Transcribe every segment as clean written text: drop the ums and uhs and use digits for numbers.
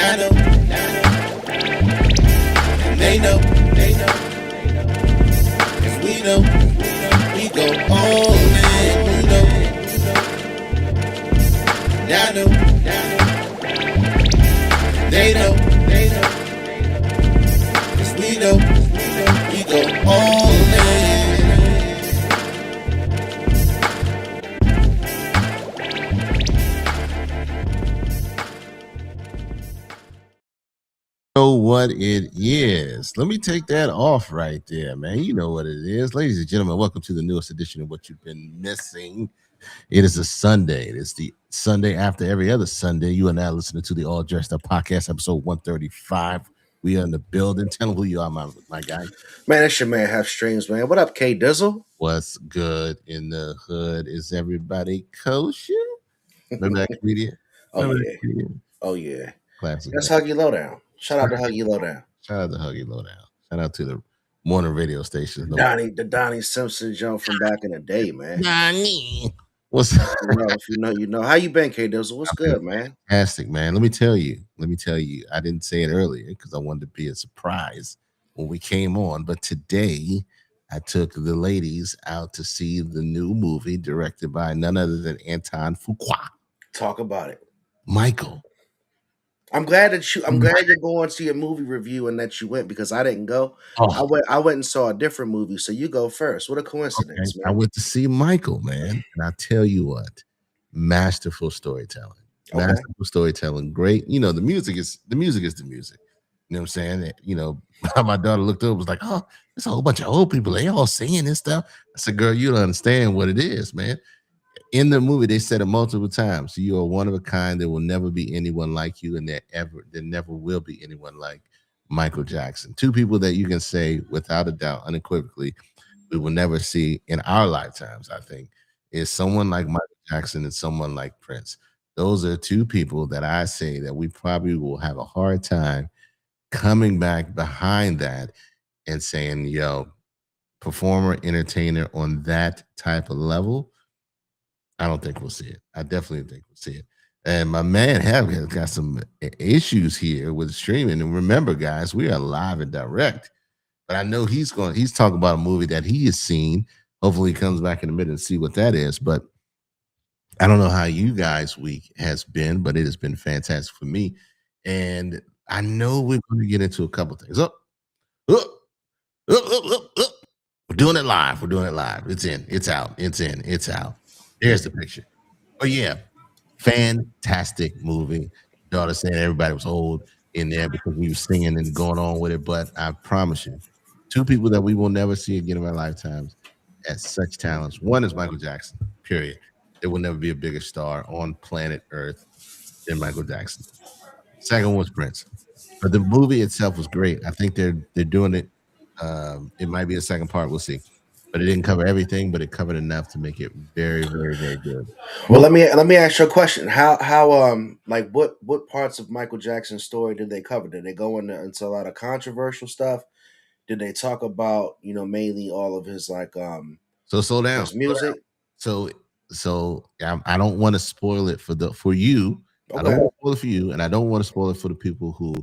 I know, and they know, cause we know, we go all in, you know, I know, they know, cause we know, we go all in. Know what it is. Let me take that off right there, man. You know what it is. Ladies and gentlemen, welcome to the newest edition of What You've Been Missing. It is a Sunday. It's the Sunday after every other Sunday. You are now listening to the All Dressed Up Podcast, episode 135. We are in the building. Tell them who you are, my guy. Man, that's your man Half Streams, man. What up, K Dizzle? What's good in the hood? Is everybody kosher? Remember that comedian? Oh Remember yeah, that comedian? oh yeah. Classic. That's Huggy Lowdown. Shout out to Huggy Lowdown. Shout out to Huggy Lowdown. Shout out to the morning radio stations. The Donnie Simpson jump from back in the day, man. Donnie. What's If you know, you know. How you been, K Dizzle? What's good, man? fantastic, man? Let me tell you. I didn't say it earlier because I wanted to be a surprise when we came on. But today, I took the ladies out to see the new movie directed by none other than Anton Fuqua. Talk about it. Michael. I'm glad you're going to your movie review and that you went because I didn't go. Oh, I went and saw a different movie, so you go first. What a okay. coincidence, I man. went to see Michael, man, and I tell you what, masterful storytelling. Okay. Masterful storytelling, great. You know, the music is the music. You know what I'm saying? You know, my daughter looked up, was like, "Oh, there's a whole bunch of old people. They all singing and stuff." I said, "Girl, you don't understand what it is, man." In the movie, they said it multiple times. You are one of a kind. There will never be anyone like you, and there never will be anyone like Michael Jackson. Two people that you can say without a doubt, unequivocally, we will never see in our lifetimes. I think is someone like Michael Jackson and someone like Prince. Those are two people that I say that we probably will have a hard time coming back behind that and saying, "Yo, performer, entertainer on that type of level." I don't think we'll see it. I definitely think we'll see it. And my man have has got some issues here with streaming. And remember, guys, we are live and direct. But I know he's talking about a movie that he has seen. Hopefully he comes back in a minute and see what that is. But I don't know how you guys' week has been, but it has been fantastic for me. And I know we're going to get into a couple things. Up, up. We're doing it live. We're doing it live. It's in, it's out, it's in, it's out. There's the picture. But yeah, fantastic movie. Daughter saying everybody was old in there because we were singing and going on with it. But I promise you, two people that we will never see again in our lifetimes as such talents. One is Michael Jackson, period. There will never be a bigger star on planet Earth than Michael Jackson. Second one was Prince. But the movie itself was great. I think they're doing it. It might be a second part. We'll see. But it didn't cover everything, but it covered enough to make it very, very, very good. Well, let me ask you a question. How like what parts of Michael Jackson's story did they cover? Did they go into a lot of controversial stuff? Did they talk about mainly all of his So slow down. his music? So I don't want to spoil it for you. I don't Okay. want to spoil it for you, and I don't want to spoil it for the people who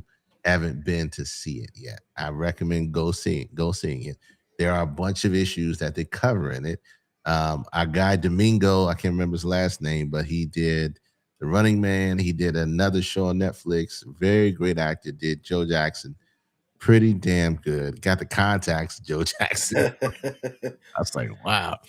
haven't been to see it yet. I recommend go seeing it. There are a bunch of issues that they cover in it. Our guy Domingo, I can't remember his last name, but he did The Running Man. He did another show on Netflix. Very great actor. Did Joe Jackson. Pretty damn good. Got the contacts, Joe Jackson. I was like, wow.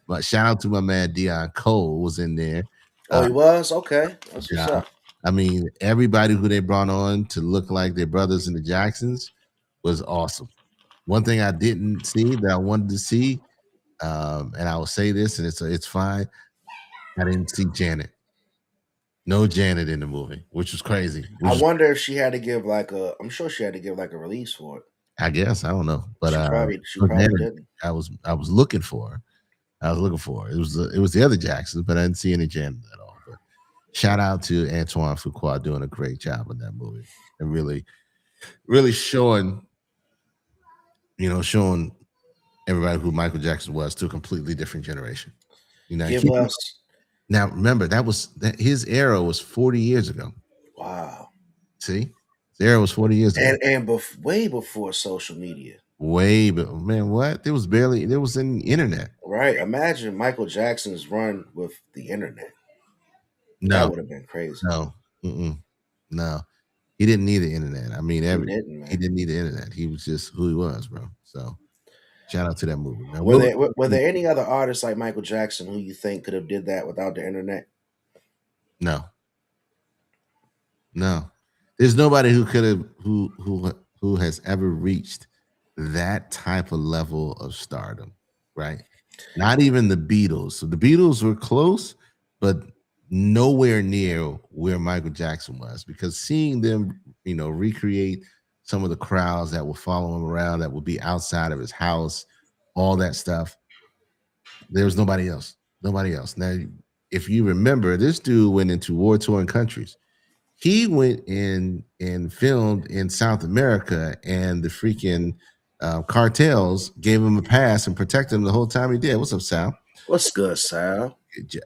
But shout out to my man Dion Cole was in there. Oh, he was? Okay. That's what's Yeah. up. I mean, everybody who they brought on to look like their brothers in the Jacksons was awesome. One thing I didn't see that I wanted to see, and I will say this, and it's fine. I didn't see Janet. No Janet in the movie, which was crazy. I wonder if she had to give I'm sure she had to give like a release for it. I guess I don't know, but She no probably Janet, didn't. I was looking for her. I was looking for her. It was the other Jacksons, but I didn't see any Janet at all. But shout out to Antoine Fuqua doing a great job in that movie and really, really showing showing everybody who Michael Jackson was to a completely different generation. Give us Now remember that his era was 40 years ago. wow. See, The era was 40 years ago. way before social media. Way, but man, what? There was barely. There was an internet. Right? Imagine Michael Jackson's run with the internet. That No, would have been crazy. no, mm-mm, no. He didn't need the internet. I mean, He every didn't, he man. didn't need the internet. He was just who he was, bro. So shout out to that movie, man. Were What there was were there any other artists like Michael Jackson who you think could have did that without the internet? no, no. There's nobody who could have who has ever reached that type of level of stardom, right? Not even the Beatles. So the Beatles were close, but nowhere near where Michael Jackson was because seeing them, recreate some of the crowds that will follow him around, that will be outside of his house, all that stuff. There was nobody else. Nobody else. Now, if you remember, this dude went into war torn countries. He went in and filmed in South America, and the freaking cartels gave him a pass and protected him the whole time he did. What's up, Sal? What's good, Sal?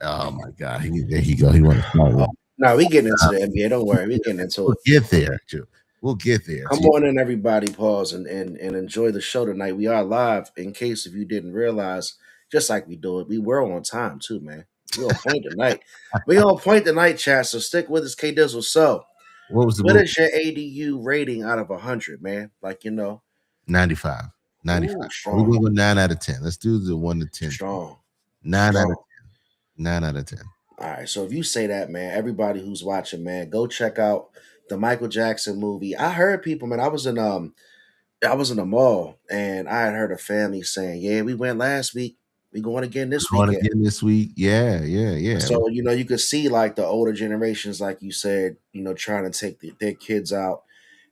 Oh my God, there he go. He want to start Oh, with. no, we getting into the NBA. Don't worry, we getting into We'll it. get there, Joe. We'll get there. Come on in, everybody. Pause and enjoy the show tonight. We are live. In case if you didn't realize, just like we do it, we were on time too, man. We on point tonight. We on point tonight, chat. So stick with us, K Dizzle. So, What was the what movie? is your ADU rating out of 100, man? Like 95. 95. ooh, We're strong, going to go 9 out of 10. Let's do the 1 to 10. strong, 9 out of strong. 9 out of 10. All right, so if you say that, man, everybody who's watching, man, go check out the Michael Jackson movie. I heard people, man. I was in the mall and I had heard a family saying, "Yeah, we went last week. We going again this Going weekend." again this week. Yeah, yeah, yeah. So you could see like the older generations, like you said, trying to take their kids out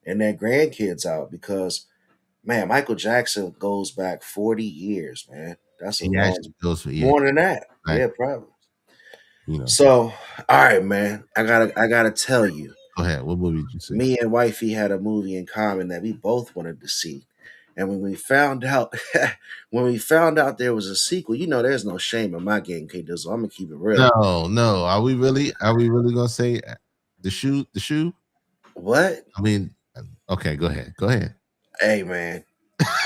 and their grandkids out because man, Michael Jackson goes back 40 years, man. That's a He long, actually goes for, yeah, more than that. right. Yeah, probably. You know, So, all right, man. I gotta tell you, go ahead. What movie did you see? me and wifey had a movie in common that we both wanted to see. And when we found out there was a sequel, there's no shame in my game, K Dizzle. I'm gonna keep it real. No, no. Are we really gonna say the shoe? The shoe? What? I mean, okay, go ahead. Go ahead. Hey man.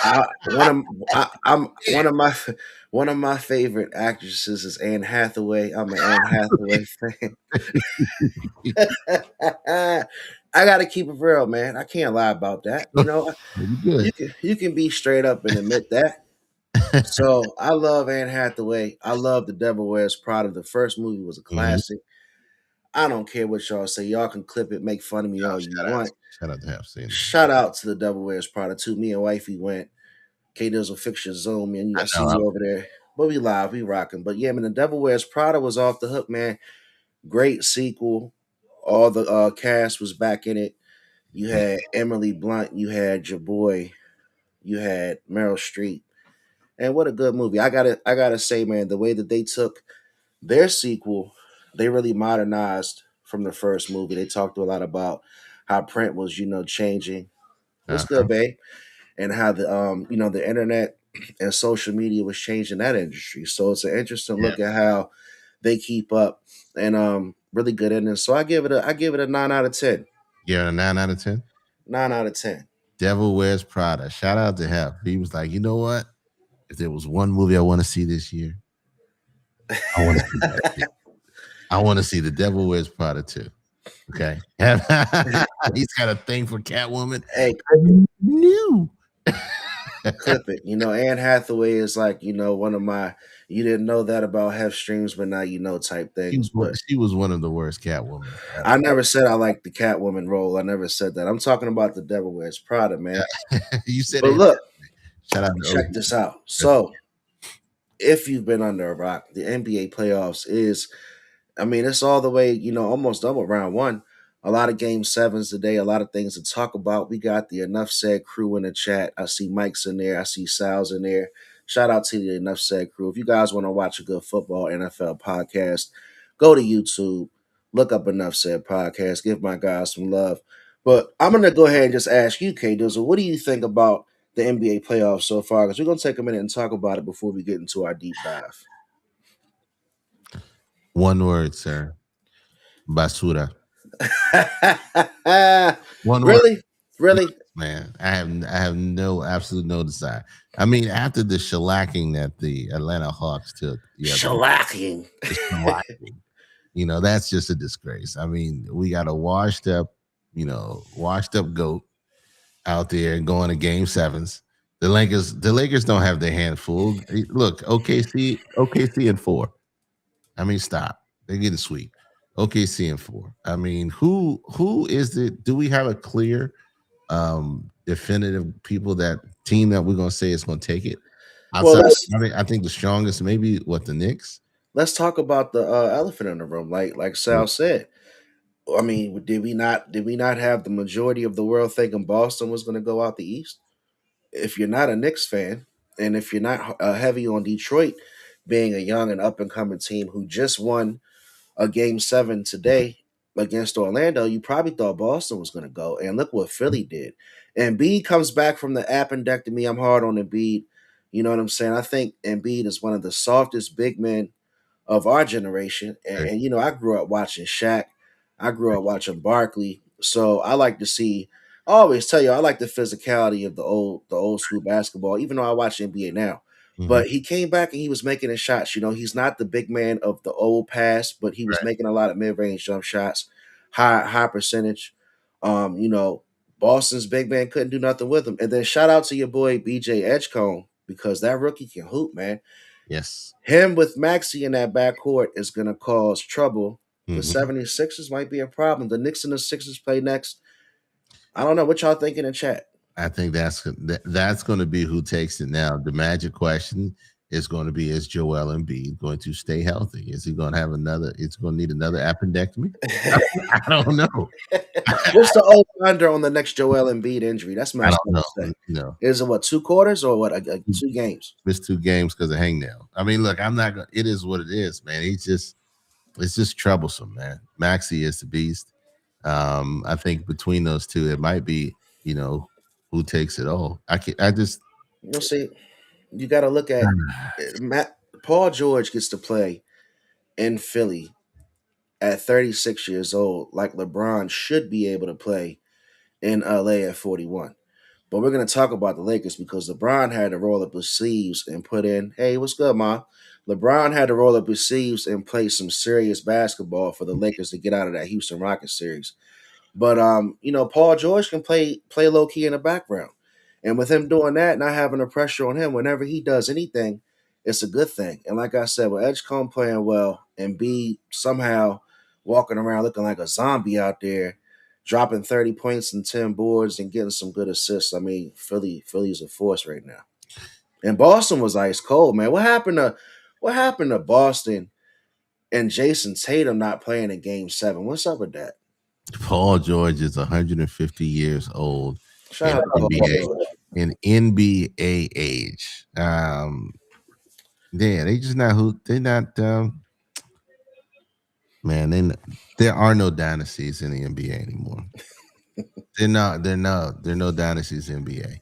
I'm one of my favorite actresses is Anne Hathaway. I'm an Anne Hathaway fan. I gotta keep it real, man. I can't lie about that. You good. You can be straight up and admit that. So I love Anne Hathaway. I love The Devil Wears Prada. The first movie was a Mhm. classic. I don't care what y'all say. Y'all can clip it, make fun of me Oh, all you want. shout out to have seen it. Shout out to The Devil Wears Prada too. Me and wifey went. K Dizzle fix your Zoom, and I I see know. you over there. But we live, we rocking. But yeah, man, The Devil Wears Prada was off the hook, man. Great sequel. All the cast was back in it. You had Emily Blunt, you had your boy, you had Meryl Streep, and what a good movie! I gotta say, man, the way that they took their sequel, they really modernized from the first movie. They talked a lot about how print was, changing. What's Uh-huh. good, babe? And how the internet and social media was changing that industry. So it's an interesting Yeah. look at how they keep up and really good ending. So I give it a 9 out of 10. Yeah, a 9 out of 10. 9 out of 10. Devil Wears Prada. Shout out to him. He was like, you know what? If there was one movie I want to see this year, I want to see that shit. I want to see The Devil Wears Prada too. Okay. He's got a thing for Catwoman. Hey, New. clip it. Anne Hathaway is like, one of my you didn't know that about Hef Streams, but now you know type things. But She was one of the worst Catwoman I never said I like the Catwoman role. I never said that. I'm talking about The Devil Wears Prada, man. ever. You said But it. look, Shout out to check this out. So if you've been under a rock, the NBA playoffs is, I mean, it's all the way, almost double round one. A lot of game sevens today, a lot of things to talk about. We got the Enough Said crew in the chat. I see Mike's in there. I see Sal's in there. Shout out to the Enough Said crew. If you guys want to watch a good football NFL podcast, go to YouTube, look up Enough Said podcast, give my guys some love. But I'm going to go ahead and just ask you, K Dizzle, what do you think about the NBA playoffs so far? Because we're going to take a minute and talk about it before we get into our deep dive. One word, sir. Basura. One word, Really? Really? man. I have no absolute no desire. I mean, after the shellacking that the Atlanta Hawks took the other night, Shellacking. the shellacking, that's just a disgrace. I mean, we got a washed up goat out there going to game sevens. The Lakers don't have their hand full. Look, OKC in four. I mean, stop. They're getting sweet. OKC in four. I mean, who is it? Do we have a clear, definitive people that team that we're gonna say is gonna take it? Well, Outside, I think the strongest, maybe what the Knicks. let's talk about the elephant in the room. Like Mm, Sal said, I mean, did we not have the majority of the world thinking Boston was going to go out the East? If you're not a Knicks fan, and if you're not heavy on Detroit being a young and up and coming team who just won a game seven today against Orlando, you probably thought Boston was going to go. And look what Philly did. And Embiid comes back from the appendectomy. I'm hard on Embiid. You know what I'm saying? I think Embiid is one of the softest big men of our generation. Right, I grew up watching Shaq. I grew up watching Barkley. So I like to see. I always tell you, I like the physicality of the old school basketball, even though I watch NBA now. mhm, But he came back and he was making his shots. He's not the big man of the old past, but he was right. making a lot of mid range jump shots, high percentage. Um, you know, Boston's big man couldn't do nothing with him. And then shout out to your boy BJ Edgecombe because that rookie can hoop, man. Yes. Him with Maxi in that backcourt is going to cause trouble. The Mhm. 76ers might be a problem. The Knicks and the Sixers play next. I don't know what y'all thinking in chat. I think that's going to be who takes it now. The magic question is going to be: is Joel Embiid going to stay healthy? Is he going to have another? Is he going to need another appendectomy? I don't know. What's the over under on the next Joel Embiid injury? That's I messed don't up know. to say. You know, Is it what, 2 quarters or what? Two games? missed 2 games because of hangnail. I mean, look, I'm not. It is what it is, man. It's just troublesome, man. Maxi is the beast. I think between those two, it might be, you know, who takes it all. I just, You'll see. You got to look at Matt. Paul George gets to play in Philly at 36 years old, like LeBron should be able to play in LA at 41. But we're going to talk about the Lakers because LeBron had to roll up his sleeves and put in, hey, what's good, Ma? LeBron had to roll up his sleeves and play some serious basketball for the Lakers to get out of that Houston Rockets series. But Paul George can play low key in the background. And with him doing that, not having the pressure on him, whenever he does anything, it's a good thing. And like I said, with Edgecombe playing well and B somehow walking around looking like a zombie out there, dropping 30 points and 10 boards and getting some good assists. I mean, Philly's a force right now. And Boston was ice cold, man. What happened to Boston and Jason Tatum not playing in game seven? What's up with that? Paul George is 150 years old Shout in out to Paul NBA George. in NBA age. Yeah, they just not who they're not. Man, there are no dynasties in the NBA anymore. They're not. They're not. There are no dynasties in NBA.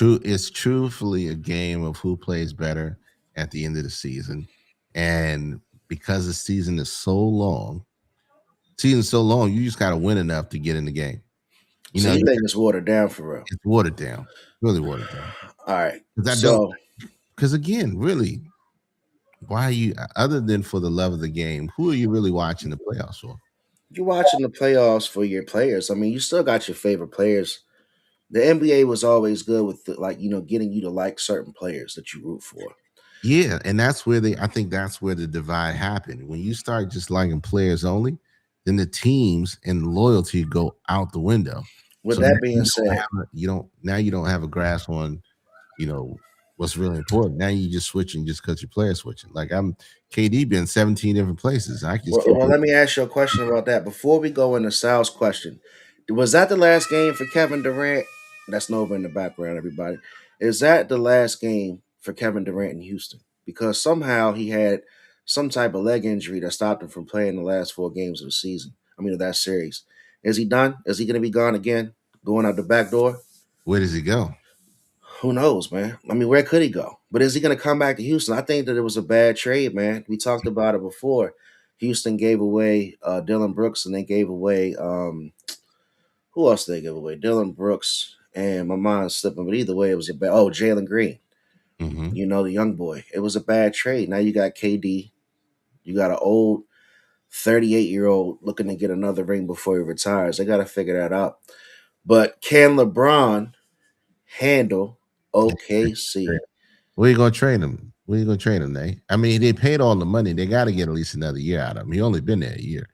It's truthfully a game of who plays better at the end of the season, and because the season's so long, you just got to win enough to get in the game. You So know, you think it's watered down for real? it's watered down, really watered down. All right. Because I don't. So Because again, really, why are you? Other than for the love of the game, who are you really watching the playoffs for? you're watching the playoffs for your players. I mean, you still got your favorite players. The NBA was always good with getting you to like certain players that you root for. Yeah, and that's where I think that's where the divide happened. When you start just liking players only, then the teams and loyalty go out the window. With So now that being said, you don't have a grasp on, you know, what's really important. Now you just switching just because your player switching. Like I'm KD been 17 different places. I just well, keep well, let me ask you a question about that before we go into Sal's question. Was that the last game for Kevin Durant? That's Nova in the background, everybody. Is that the last game for Kevin Durant in Houston? Because somehow he had some type of leg injury that stopped him from playing the last 4 games of the season. I mean, of that series. Is he done? Is he going to be gone again, going out the back door? where does he go? Who knows, man? I mean, where could he go? But is he going to come back to Houston? I think that it was a bad trade, man. We talked about it before. Houston gave away Dylan Brooks, and they gave away who else did they give away? Dylan Brooks, and my mind's slipping. But either way, it was a bad. Oh, Jalen Green. Hmm. You know, the young boy. It was a bad trade. Now you got KD. You got an old 38-year-old looking to get another ring before he retires. They got to figure that out. But can LeBron handle OKC? Where you gonna trade him? Where you gonna trade him, Nate? I mean, they paid all the money. They got to get at least another year out of him. He only been there a year,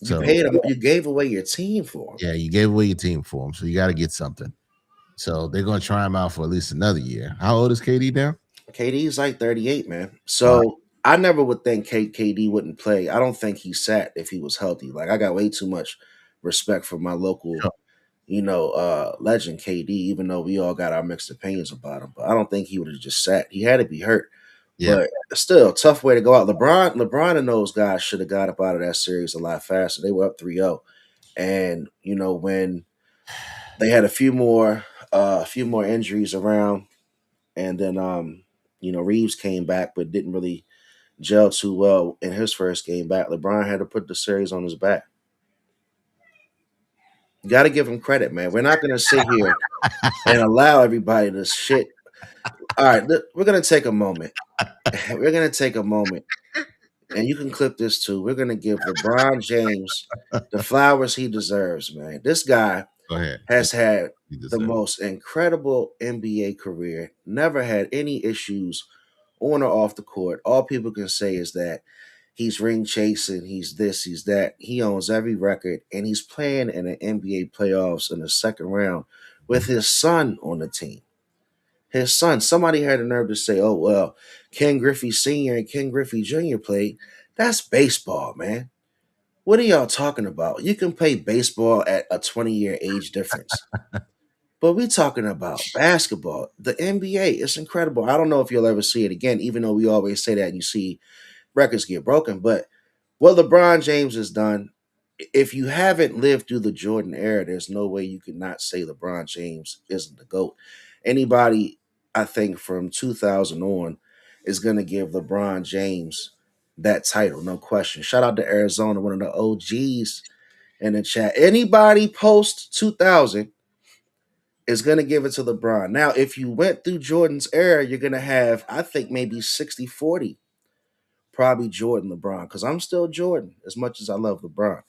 You so paid him. You gave away your team for him. yeah, you gave away your team for him, so you got to get something. So they're gonna try him out for at least another year. How old is KD now? KD's like 38, man. Wow. So I never would think KD wouldn't play. I don't think he sat if he was healthy. Like I got way too much respect for my local, Sure. legend KD, even though we all got our mixed opinions about him. But I don't think he would have just sat. He had to be hurt. Yeah. But still, tough way to go out. LeBron and those guys should have got up out of that series a lot faster. They were up 3-0. And, when they had a few more injuries around, and then Reeves came back but didn't really gel too well in his first game back. LeBron had to put the series on his back. You got to give him credit, man. We're not going to sit here and allow everybody to shit. All right, we're going to take a moment. We're going to take a moment, and you can clip this too. We're going to give LeBron James the flowers he deserves, man. This guy Go ahead. has had You the deserve. most incredible NBA career, never had any issues on or off the court. All people can say is that he's ring chasing, he's this, he's that. He owns every record, and he's playing in the NBA playoffs in the second round with Mhm. his son on the team. His son. Somebody had the nerve to say, "Oh well, Ken Griffey Sr. and Ken Griffey Jr. played." That's baseball, man. What are y'all talking about? You can play baseball at a 20-year age difference. But we talking about basketball. The NBA is incredible. I don't know if you'll ever see it again, even though we always say that and you see records get broken. But what LeBron James has done, if you haven't lived through the Jordan era, there's no way you can not say LeBron James isn't the GOAT. Anybody, I think, from 2000 on is going to give LeBron James that title, no question. Shout out to Arizona, one of the OGs in the chat. Anybody post 2000 is going to give it to LeBron. Now, if you went through Jordan's era, you're going to have, I think, maybe 60-40, probably Jordan LeBron, because I'm still Jordan as much as I love LeBron.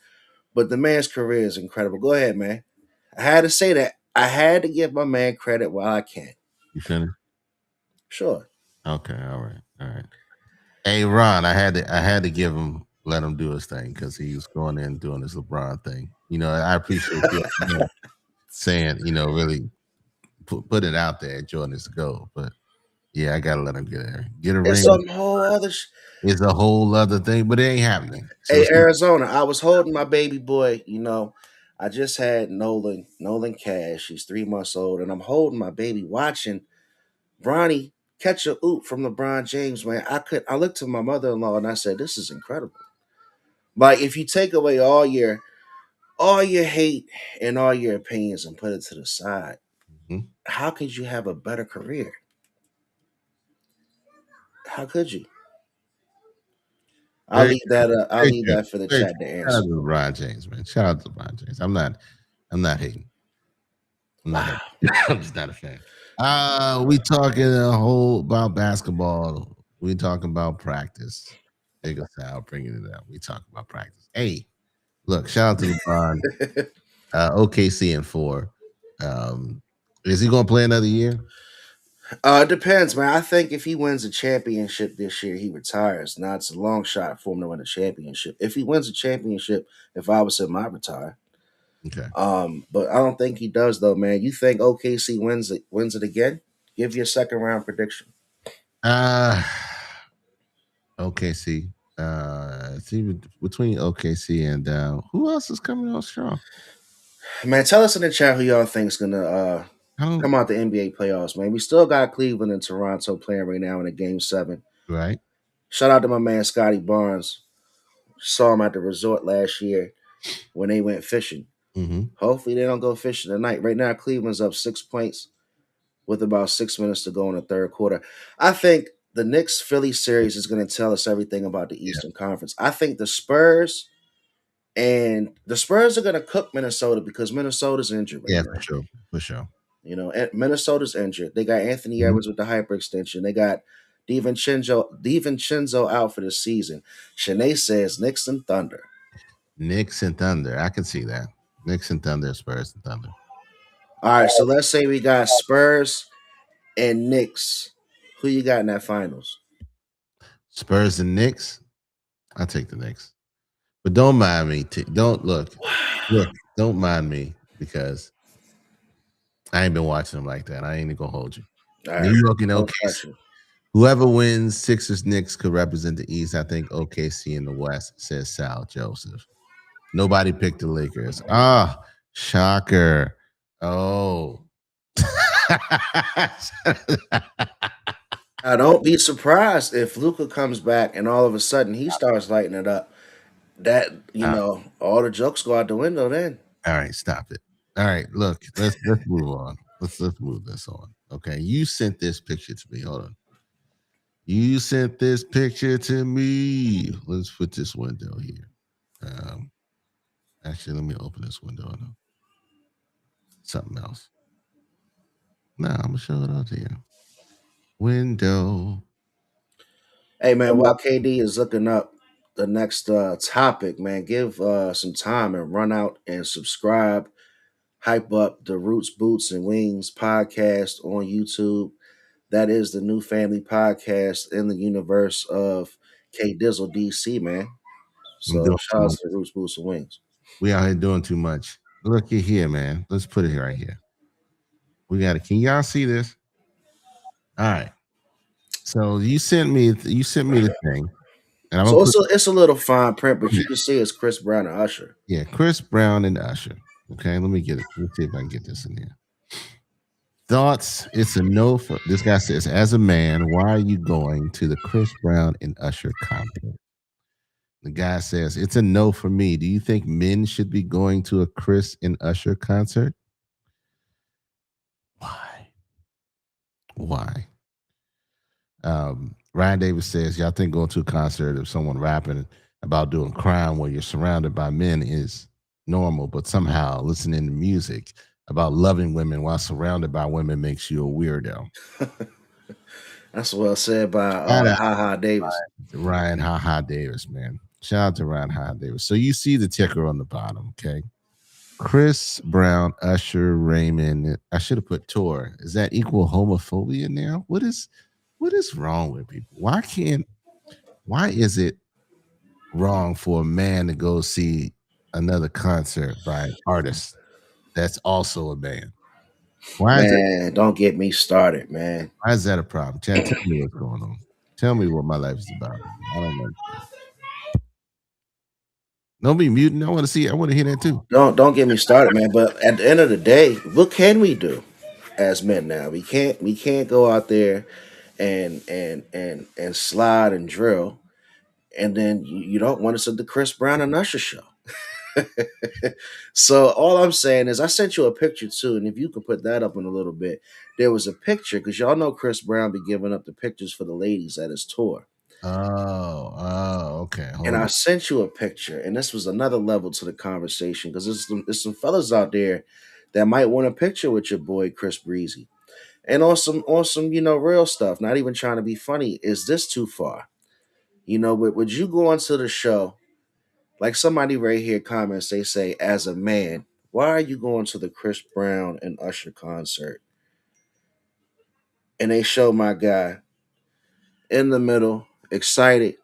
But the man's career is incredible. Go ahead, man. I had to say that. I had to give my man credit while I can. You finished? Sure. Okay. All right. All right. Hey, Ron, I had to give him let him do his thing because he was going in and doing this LeBron thing. I appreciate you saying, really put it out there, Jordan is the goal. But yeah, I gotta let him get there. Get a It's ring some whole other. is a whole other thing, but it ain't happening. So Hey, Arizona, I was holding my baby boy. I just had Nolan Cash. He's 3 months old, and I'm holding my baby, watching Bronny catch a oop from LeBron James. Man, I looked to my mother-in-law and I said, "This is incredible." Like if you take away all your hate and all your opinions and put it to the side, mhm. how could you have a better career? How could you? I'll Very, leave that. I'll very leave true. that for the Very chat true. to Shout out answer. to LeBron James, man. Shout out to LeBron James. I'm not hating. I'm not hating. Wow. I'm just not a fan. We talking a whole about basketball. We talking about practice. Take us out, bringing it up. We talking about practice. Hey, look, shout out to LeBron. OKC in 4. Um, is he gonna play another year? It depends, man. I think if he wins a championship this year, he retires. Now it's a long shot for him to win a championship. If he wins a championship, if I was him, I retire. Okay. But I don't think he does though, man. You think OKC wins it again? Give your second round prediction. Uh OKC. It's even between OKC and who else is coming on strong? Man, tell us in the chat who y'all think's gonna I don't come out the NBA playoffs, man. We still got Cleveland and Toronto playing right now in a game 7. right. Shout out to my man Scotty Barnes. Saw him at the resort last year when they went fishing. Hmm. Hopefully they don't go fishing tonight. Right now, Cleveland's up 6 points with about 6 minutes to go in the third quarter. I think the Knicks Philly series is going to tell us everything about the Yeah, Eastern Conference. I think the Spurs are going to cook Minnesota because Minnesota's injured right yeah, now. for sure, for sure. And Minnesota's injured. They got Anthony Mhm. Edwards with the hyperextension. They got DiVincenzo out for the season. Shanae says Knicks and Thunder. Knicks and Thunder. I can see that. Knicks and Thunder, Spurs and Thunder. All right, so let's say we got Spurs and Knicks. Who you got in that finals? Spurs and Knicks. I'll take the Knicks. But don't mind me. Don't look. Don't mind me because I ain't been watching them like that. I ain't even gonna hold you. All New right, York and no OKC. pressure. Whoever wins, Sixers Knicks could represent the East. I think OKC in the West, says Sal Joseph. Nobody picked the Lakers. Ah, shocker. Oh. Now, don't be surprised if Luca comes back and all of a sudden he starts lighting it up. That Ah, all the jokes go out the window then. all right, stop it. All right, look, let's move on. Let's move this on. Okay, you sent this picture to me. Hold on. You sent this picture to me. Let's put this window here. Um, actually, let me open this window. No, something else. No, I'm gonna show it out to you. Window. Hey man, while KD is looking up the next topic, man, give some time and run out and subscribe. Hype up the Roots, Boots, and Wings podcast on YouTube. That is the new family podcast in the universe of K Dizzle DC, man. I'm So doing too shout out much. to the Roots, Boots, and Wings. We out here doing too much. Look at here, man. Let's put it right here. We got it. Can y'all see this? All right. So you sent me the thing, and I'm gonna So put it's a little fine print, but yeah, you can see it's Chris Brown and Usher. yeah, Chris Brown and Usher. Okay, let me get it. Let's see if I can get this in here. Thoughts? It's a no for this guy says, as a man, why are you going to the Chris Brown and Usher concert? The guy says, it's a no for me. Do you think men should be going to a Chris and Usher concert? Why? Why? Ryan Davis says, y'all think going to a concert of someone rapping about doing crime where you're surrounded by men is normal, but somehow listening to music about loving women while surrounded by women makes you a weirdo. That's well said by Shout out Ha Ha Davis. to Ryan Ha Davis, man. Shout out to Ryan Ha Davis. So you see the ticker on the bottom, okay? Chris Brown, Usher, Raymond. I should have put Tor. Is that equal homophobia now? What is wrong with people? Why is it wrong for a man to go see another concert by an artist that's also a band? Why is that Man, don't get me started, man. why is that a problem? Chad, tell me what's going on. Tell me what my life is about. I don't know. Don't be muting. I want to hear that too. Don't get me started, man. But at the end of the day, what can we do as men now? We can't go out there and slide and drill, and then you don't want us at the Chris Brown and Usher show. So all I'm saying is I sent you a picture too, and if you could put that up in a little bit, there was a picture because y'all know Chris Brown be giving up the pictures for the ladies at his tour. Okay. And Hold I on. sent you a picture, and this was another level to the conversation because there's some fellas out there that might want a picture with your boy Chris Breezy, and on some real stuff. Not even trying to be funny. Is this too far? Would you go onto the show like somebody right here comments? They say, as a man, why are you going to the Chris Brown and Usher concert? And they show my guy in the middle, excited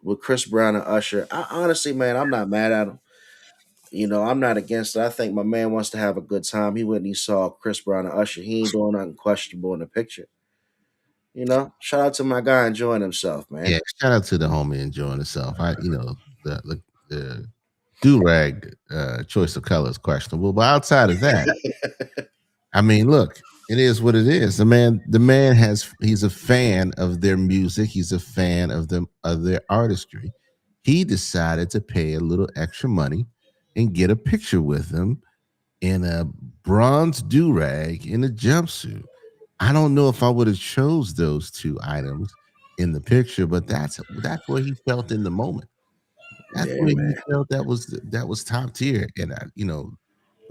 with Chris Brown and Usher. I honestly, man, I'm not mad at him. I'm not against it. I think my man wants to have a good time. He went and he saw Chris Brown and Usher. He ain't doing nothing questionable in the picture. Shout out to my guy enjoying himself, man. Yeah, shout out to the homie enjoying himself. The do rag choice of color is questionable, but outside of that, I mean, look, it is what it is. He's a fan of their music. He's a fan of their artistry. He decided to pay a little extra money and get a picture with them in a bronze do rag in a jumpsuit. I don't know if I would have chose those two items in the picture, but that's what he felt in the moment. That's Yeah, where he man. felt that was top tier. And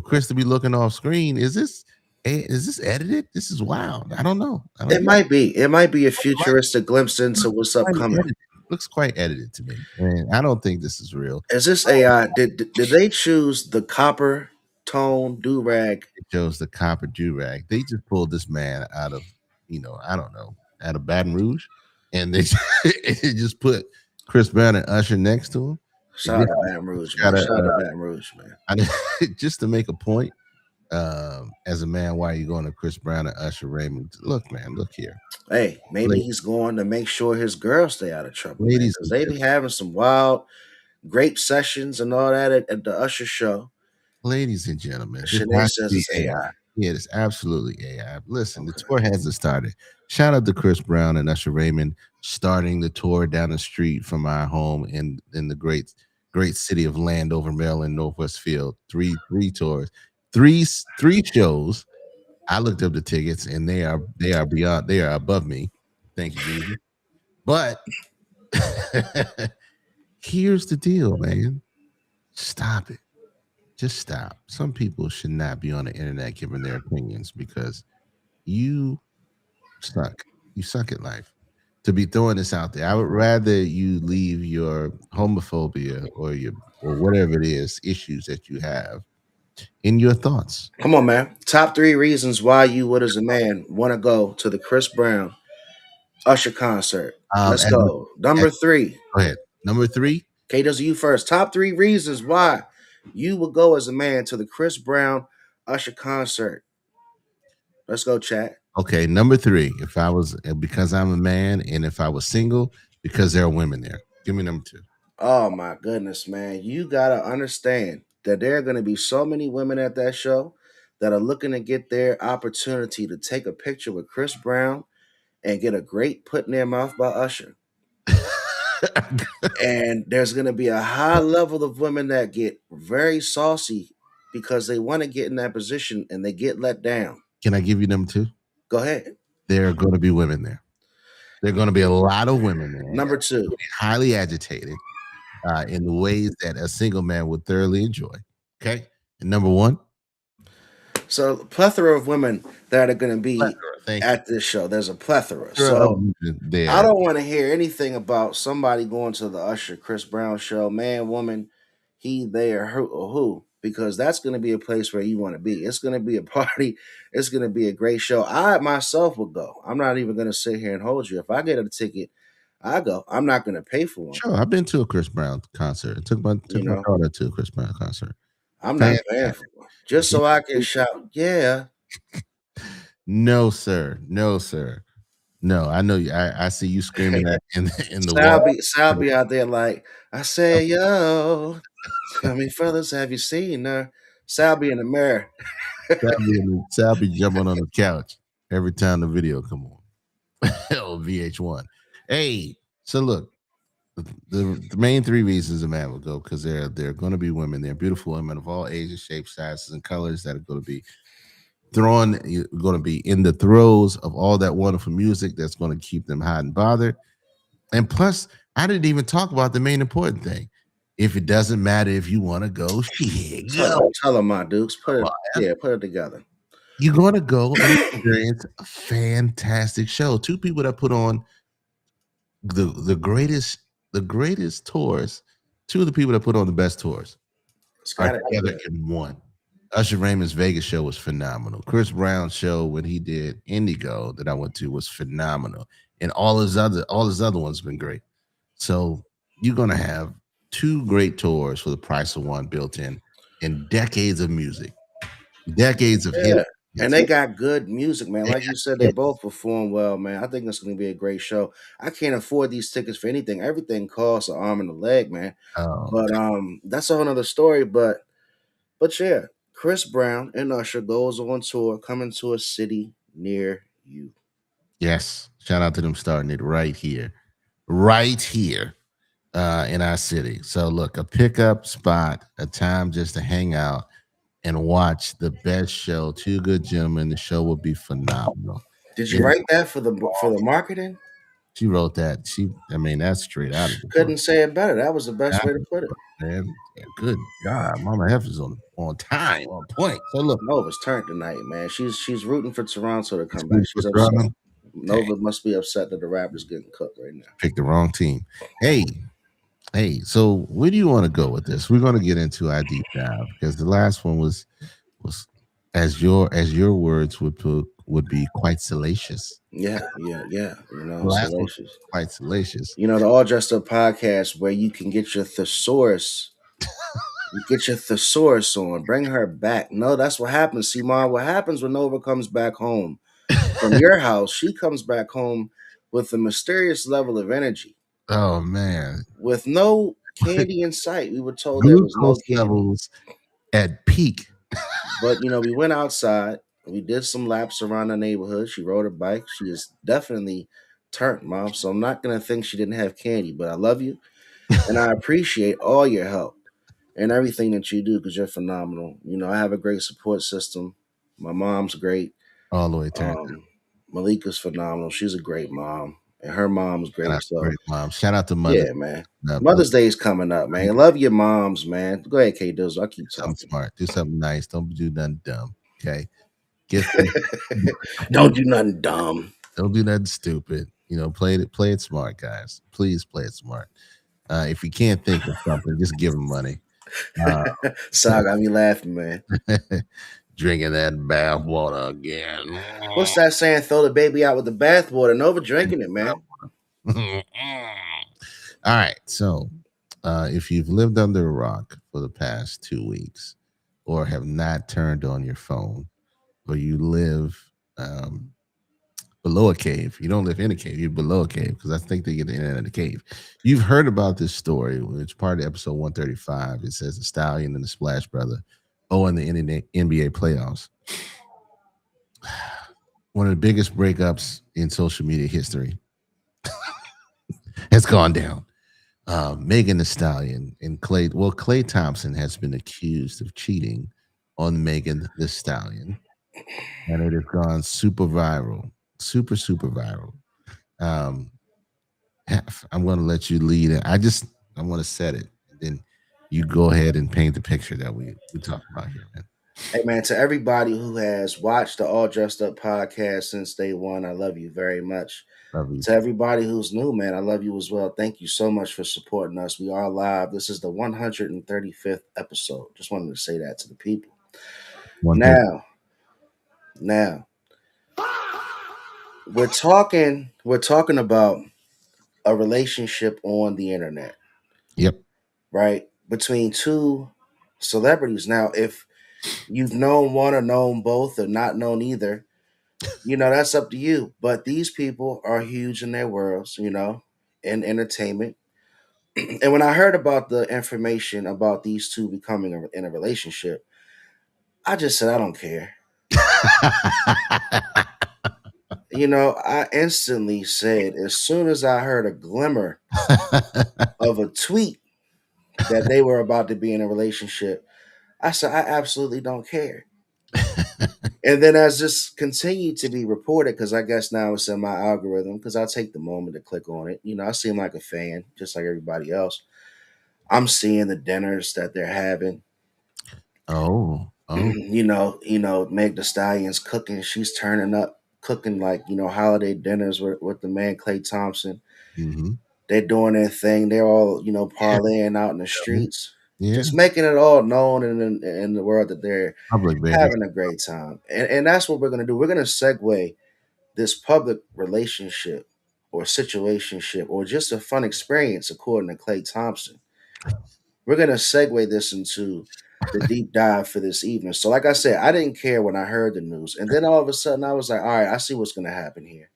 Chris to be looking off screen, is this edited? This is wild. I don't know. I don't It know. might be. It might be a Like, futuristic glimpse into looks what's quite upcoming. edited. Looks quite edited to me, and I don't think this is real. Is this AI? Did they choose the copper tone do rag? It shows the copper do rag. They just pulled this man out of, I don't know, out of Baton Rouge, and they they just put Chris Brown and Usher next to him. They Shout just, out to Baton Rouge, man. gotta, Shout out to Baton Rouge, man. just to make a point. As a man, why are you going to Chris Brown and Usher Raymond? Look, man, look here, Hey, maybe La- he's going to make sure his girls stay out of trouble, man, ladies because and they be gentlemen. having some wild grape sessions and all that at the Usher show. Ladies and gentlemen, this Shanae has to says be it's AI. AI. Yeah, it's absolutely AI. Listen, the Okay. tour hasn't started. Shout out to Chris Brown and Usher Raymond starting the tour down the street from our home in the great city of Landover, Maryland, Northwest Field. Three tours, three shows. I looked up the tickets and they are above me. Thank you, Jesus. But here's the deal, man. Stop it. Just stop. Some people should not be on the internet giving their opinions because you suck. You suck at life. To be throwing this out there, I would rather you leave your homophobia or whatever it is issues that you have in your thoughts. Come on, man. Top three reasons why you would, as a man, want to go to the Chris Brown Usher concert. Let's As a, go. as, Number three. go ahead. Number three. K does you first. Top three reasons why you would go as a man to the Chris Brown Usher concert. Let's go, chat. Okay, number three. If I was because I'm a man, and if I was single, because there are women there. Give me number two. Oh my goodness, man. You gotta understand that there are gonna be so many women at that show that are looking to get their opportunity to take a picture with Chris Brown and get a great put in their mouth by Usher. And there's gonna be a high level of women that get very saucy because they want to get in that position and they get let down. Can I give you number two? Go ahead. There are going to be women there. There are going to be a lot of women there, and Number they're going to two. be highly agitated in the ways that a single man would thoroughly enjoy. Okay, and number one, So plethora of women that are gonna be plethora. Thank you. at this show. There's a plethora. Plethora of So women I there. don't want to hear anything about somebody going to the Usher Chris Brown show, man, woman, he, they, or who, because that's going to be a place where you want to be. It's going to be a party. It's going to be a great show. I myself will go. I'm not even going to sit here and hold you. If I get a ticket, I go. I'm not going to pay for one. Sure, I've been to a Chris Brown concert. I took my You took my know, daughter to a Chris Brown concert. I'm not paying for Fantastic. one just so I can shout, yeah. No, sir. No, sir. No, I know you. I see you screaming at in the Sal wall. be, Sal be out there like, I say, yo, tell me, fellas, have you seen her? Sal be in the mirror. Sal be jumping on the couch every time the video come on. Oh, VH1. Hey, so look, the main three reasons a man would go because there are going to be women there, beautiful women of all ages, shapes, sizes, and colors that are going to be going to be in the throes of all that wonderful music that's going to keep them hot and bothered. And plus, I didn't even talk about the main important thing. If it doesn't matter if you want to go, shit, go. Tell them, my dukes. Put Come it, on, man. yeah, put it together. You're going to go and experience a fantastic show. Two people that put on the greatest tours. Two of the people that put on the best tours It's are got to be together good. in one. Usher Raymond's Vegas show was phenomenal. Chris Brown's show when he did Indigo that I went to was phenomenal, and all his other ones been great. So you're gonna have two great tours for the price of one built in decades of music, decades of Yeah. And hits. they got good music, man. They Like got you said, they hits. both perform well, man. I think it's going to be a great show. I can't afford these tickets for anything. Everything costs an arm and a leg, man. Oh, But that's a whole nother story. But yeah, Chris Brown and Usher goes on tour, coming to a city near you. yes. Shout out to them starting it right here in our city. So look, a pickup spot, a time just to hang out and watch the best show. Two good gentlemen. The show will be phenomenal. Did you It is write that for the marketing? She wrote that. I mean, that's straight out of the book. Couldn't say it better. That was the best Out way to of put the it. book, man. Yeah, good God, Mama F is on time, on point. So look, Nova's turned tonight, man. She's rooting for Toronto to it's come back. good for She's upset. Toronto. Dang, Nova must be upset that the Raptors getting cooked right now. picked the wrong team. Hey, hey. So where do you want to go with this? We're going to get into our deep dive because the last one was as your words would be quite salacious. Yeah, yeah, yeah. The last one Salacious. was quite salacious. The All Dressed Up podcast where you can get your thesaurus. You get your thesaurus on. Bring her back. No, that's what happens, Simon. What happens when Nova comes back home from your house? She comes back home with a mysterious level of energy, Oh man, with no candy in sight. We were told there was no glucose candy. levels at peak. But we went outside. We did some laps around the neighborhood. She rode a bike. She is definitely turned, mom. So I'm not gonna think she didn't have candy. But I love you, and I appreciate all your help and everything that you do because you're phenomenal. I have a great support system. My mom's great. All the way turned. Um, Malika's phenomenal. She's a great mom, and her mom's Shout great. out to So great mom. Shout out to mother. yeah, man. Look, Mother's Day is coming up, man. Love your moms, man. Go ahead, K Dizzle. I keep something talking. smart. Do something nice. Don't do nothing dumb. Okay. Gift them. Don't do nothing dumb. Don't do nothing stupid. Play it smart, guys. Please play it smart. If you can't think of something, just give them money. Uh, Sorry, got me laughing, man. drinking that bath water again. What's that saying? Throw the baby out with the bathwater. Nova drinking it, man. All right. So, if you've lived under a rock for the past 2 weeks, or have not turned on your phone, or you live um, below a cave, you don't live in a cave, you're below a cave because I think they get the internet in the cave. You've heard about this story, which part of episode 135. It says the Stallion and the Splash Brother, in the NBA playoffs. One of the biggest breakups in social media history has gone down. Megan Thee Stallion and Clay. Well, Clay Thompson has been accused of cheating on Megan Thee Stallion, and it has gone super viral, super viral. Um, I'm going to let you lead it. I want to set it, and then you go ahead and paint the picture that we talk about here, man. Hey, man, to everybody who has watched the All Dressed Up podcast since day one, I love you very much. Love you. To everybody who's new, man, I love you as well. Thank you so much for supporting us. We are live. This is the 135th episode. Just wanted to say that to the people. One thing. Now, we're talking about a relationship on the internet, Yep. right? Between two celebrities. Now, if you've known one or known both or not known either, that's up to you. But these people are huge in their worlds, in entertainment. And when I heard about the information about these two becoming in a relationship, I just said, I don't care. I instantly said, as soon as I heard a glimmer of a tweet that they were about to be in a relationship, I said, I absolutely don't care. And then as this continued to be reported, because I guess now it's in my algorithm, because I take the moment to click on it. I seem like a fan, just like everybody else. I'm seeing the dinners that they're having. Oh. Meg the Stallion's cooking. She's turning up, cooking like, holiday dinners with the man Clay Thompson. Mm-hmm. They're doing their thing. They're all, parlaying out in the streets. Yeah. Just making it all known in the world that they're Public, baby. having a great time. And that's what we're going to do. We're going to segue this public relationship or situationship or just a fun experience, according to Clay Thompson. We're going to segue this into the deep dive for this evening. So, like I said, I didn't care when I heard the news. And then all of a sudden, I was like, all right, I see what's going to happen here.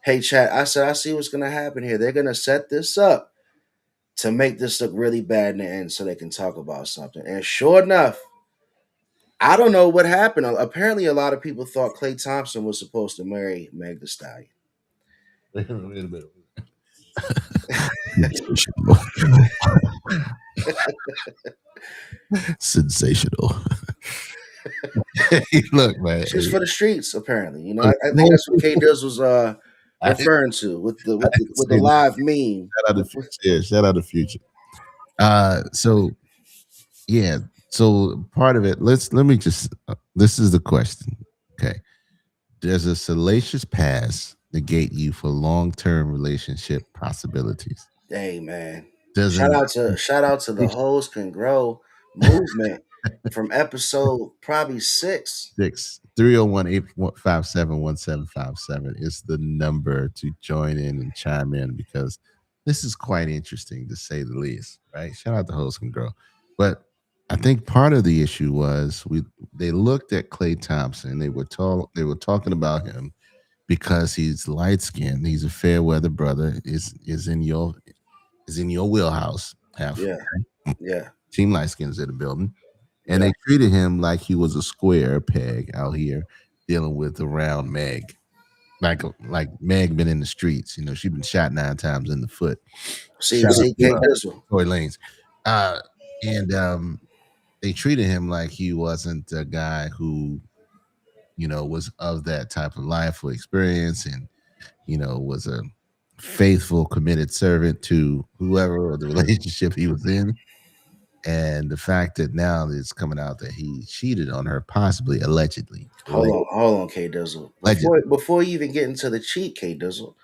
Hey, chat, I said, I see what's going to happen here. They're going to set this up to make this look really bad in the end so they can talk about something. And sure enough, I don't know what happened. Apparently, a lot of people thought Clay Thompson was supposed to marry Meg Thee Stallion. Wait a minute. Sensational. Look, man. She's for the streets, apparently. I think that's what K Diz was I didn't, referring to with the I with the didn't with the say that. live meme? Shout out to Future. Yeah, shout out to Future. So yeah, so part of it. Let me just. This is the question. Okay, does a salacious past negate you for long term relationship possibilities? Hey man, Doesn't shout out to the hoes can grow movement from episode probably 6. 6 301 857 1757 is the number to join in and chime in because this is quite interesting to say the least, right? Shout out to host and girl. But I think part of the issue was they looked at Clay Thompson. They were talking about him because he's light skinned. He's a fair weather brother. Is in your wheelhouse. Half Yeah, yeah, team light skins in the building, and yeah. they treated him like he was a square peg out here dealing with the round Meg. Like Meg been in the streets, she been shot 9 times in the foot. See, Shout out see, to K Dizzle. Tory Lanez. And they treated him like he wasn't a guy who, was of that type of life or experience and, was a faithful, committed servant to whoever or the relationship he was in. And the fact that now it's coming out that he cheated on her, possibly Hold on, K Dizzle. allegedly, Before you even get into the cheat, K Dizzle,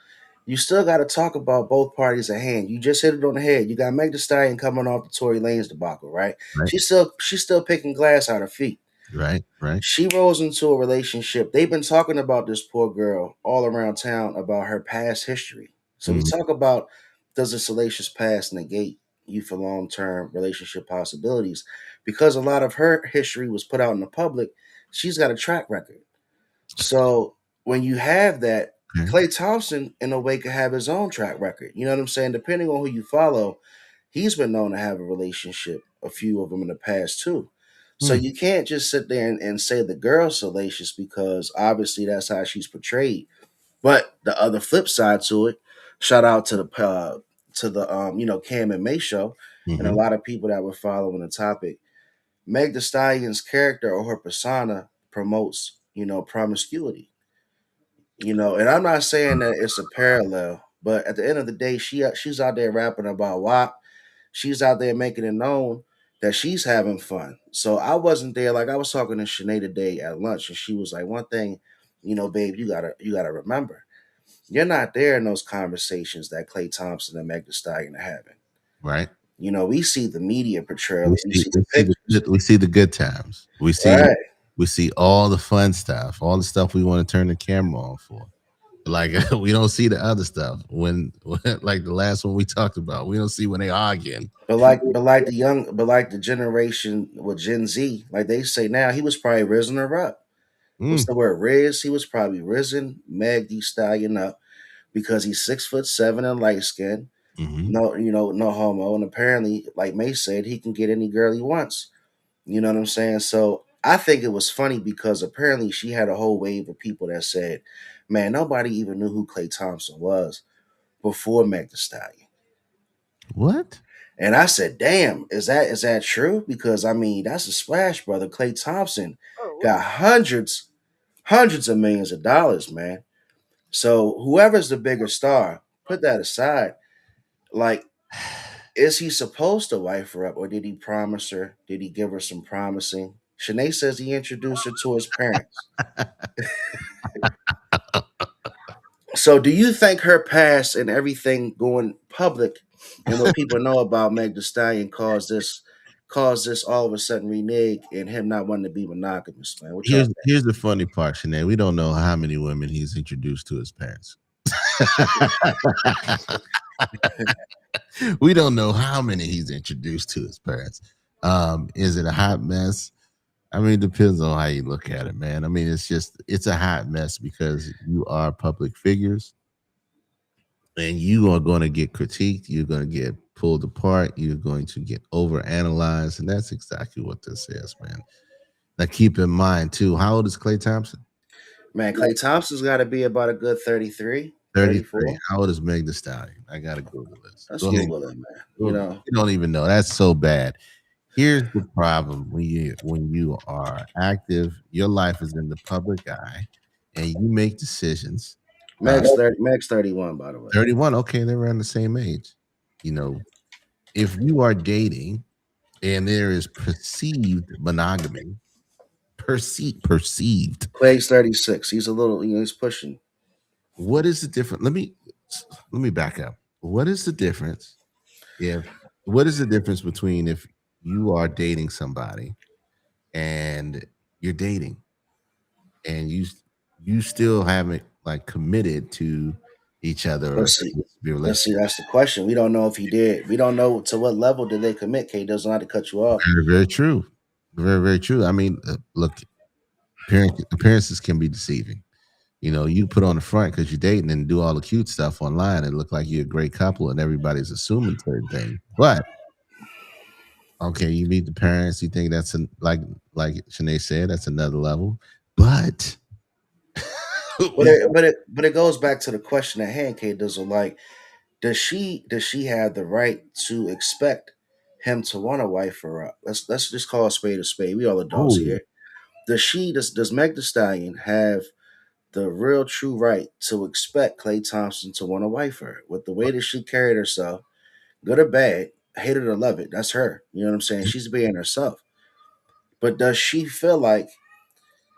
you still got to talk about both parties at hand. You just hit it on the head. You got Meg Thee Stallion coming off the Tory Lanez debacle, right? right, She's still picking glass out her feet. right. She rolls into a relationship. They've been talking about this poor girl all around town about her past history. So we Mhm. talk about, does a salacious past negate you for long term relationship possibilities? Because a lot of her history was put out in the public, she's got a track record. So when you have that, Okay. Clay Thompson in a way could have his own track record. You know what I'm saying? Depending on who you follow, he's been known to have a relationship, a few of them in the past too. So Hmm. you can't just sit there and say the girl's salacious because obviously that's how she's portrayed. But the other flip side to it, shout out to the Cam and May show and a Hmm. lot of people that were following the topic. Meg Thee Stallion's character or her persona promotes promiscuity. And I'm not saying that it's a parallel, but at the end of the day, she's out there rapping about WAP. She's out there making it known that she's having fun. So I wasn't there. Like I was talking to Shanae today at lunch, and she was like, "One thing, babe, you gotta remember, you're not there in those conversations that Clay Thompson and Meg Thee Stallion are having. Right. We see the media portrayal, we see the pictures, We see the good times. right? We see all the fun stuff, all the stuff we want to turn the camera on for. Like we don't see the other stuff when like the last one we talked about. We don't see when they arguing. But like the generation with Gen Z, like they say now, he was probably risen her up. What's Mm, the word? Riz. He was probably risen Meg Thee Stallion up because he's 6'7" and light skinned. hmm. No, no homo. And apparently, like May said, he can get any girl he wants. You know what I'm saying? So I think it was funny because apparently she had a whole wave of people that said, "Man, nobody even knew who Clay Thompson was before Meg Thee Stallion." What? And I said, "Damn, is that true? Because I mean, that's a splash, brother. Clay Thompson got hundreds of millions of dollars, man. So whoever's the bigger star, put that aside. Like, is he supposed to wife her up, or did he promise her? Did he give her some promising?" Shanae says he introduced her to his parents. So, do you think her past and everything going public and what people know about Meg Thee Stallion caused this all of a sudden renege and him not wanting to be monogamous, man? What y'all Here's the funny part, Sinead. We don't know how many women he's introduced to his parents. We don't know how many he's introduced to his parents. Is it a hot mess? I mean, it depends on how you look at it, man. I mean, it's a hot mess because you are public figures and you are going to get critiqued. You're going to get pulled apart. You're going to get overanalyzed. And that's exactly what this is, man. Now, keep in mind, too, how old is Clay Thompson? Man, Clay Thompson's got to be about a good 33, 33. 34. How old is Meg Thee Stallion? I got to Google this. Let's Go ahead. Google it, man. Google it. You don't even know. That's so bad. Here's the problem when you are active, your life is in the public eye, and you make decisions. Uh, Meg's 31, by the way. 31. Okay, they're around the same age. You know, if you are dating and there is perceived monogamy, perceived, Clay's 36. He's a little, he's pushing. what is the difference? Let me back up. What is the difference if what is the difference between if you are dating somebody and you're dating and you still haven't like committed to each other or Let's see. to be a Let's see. relationship? That's the question. We don't know if he did. We don't know to what level did they commit. K doesn't have to cut you off. Very, very true. Very, very true. I mean, look, appearances can be deceiving. You know, you put on the front because you're dating and do all the cute stuff online and look like you're a great couple and everybody's assuming certain things. But okay, you meet the parents, you think that's like Shanae said, that's another level. But But we it goes back to the question at hand. K doesn't like. Does she have the right to expect him to want to wife her up? Let's just call a spade a spade. We all adults oh here. Does Meg the Stallion have the real true right to expect Clay Thompson to want to wife her with the way that she carried herself, good or bad, hate it or love it? That's her. You know what I'm saying? She's being herself. But does she feel like